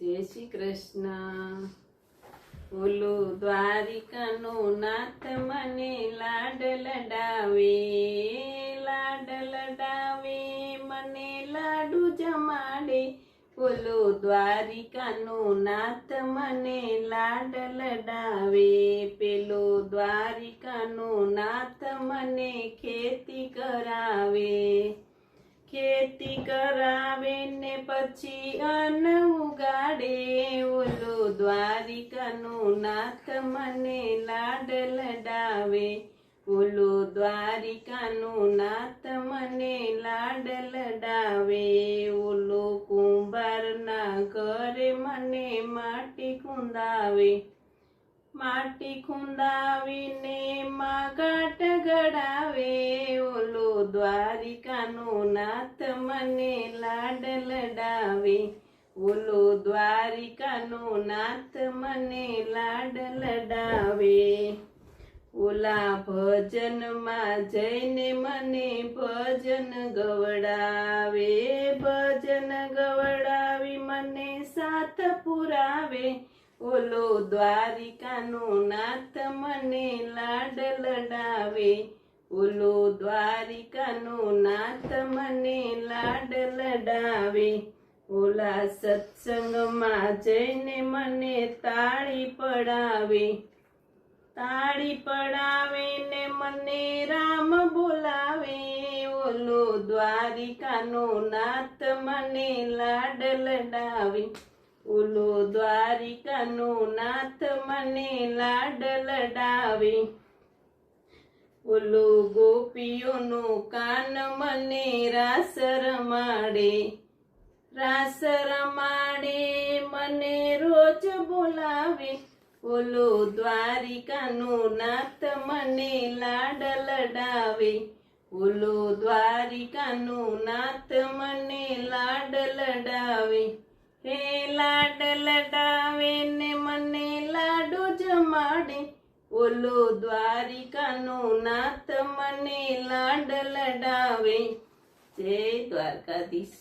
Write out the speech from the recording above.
જય શ્રી કૃષ્ણ। ઓલું દ્વારિકાનું નાથ મને લાડ લડાવે, લાડ લડાવે મને લાડુ જમાડે। ઓલું દ્વારિકાનું નાથ મને લાડ લડાવે, પેલો દ્વારિકાનું નાથ મને ખેતી કરાવે। ખેતી કરાવે ને પછી અન્ન ઉગાડે। ઓલો દ્વારિકાનું નાથ મને લાડ લડાવે, ઓલો દ્વારિકાનું નાથ મને લાડ લડાવે। ઓલો કુંભારના ઘરે મને માટી ખૂંદાવે, માટી ખૂંદાવીને માગાટ ગળાવે। ઓલો દ્વારિકાનું નાથ મને લાડ લડાવે, ઓલો દ્વારિકાનું નાથ મને લાડ લડાવે। ઓલા ભજનમાં જઈને મને ભજન ગવડાવે, ભજન ગવડાવી મને સાથ પુરાવે। ઓલો દ્વારિકાનું નાથ મને લાડ લડાવે, ઓલો દ્વારિકાનું નાથ મને લાડ લડાવે। ઓલા સત્સંગમાં જઈને મને તાળી પડાવે, તાળી પડાવે ને મને રામ બોલાવે। ઓલો દ્વારિકાનું નાથ મને લાડ લડાવે, ઓલો દ્વારિકાનું નાથ મને લાડ લડાવે। ઓલો ગોપીઓનું કાન મને રાસ રમાડે, રાસ રમાડે મને રોજ બોલાવે। ઓલો દ્વારિકાનું નાથ મને લાડ લડાવે, ઓલો દ્વારિકાનું નાથ મને લાડ લડાવે। હે લાડ લડાવે ને મને લાડુ જમાડે, ઓલો દ્વારિકાનું નાથ મને લાડ લડાવે। જય દ્વારકાધીશ।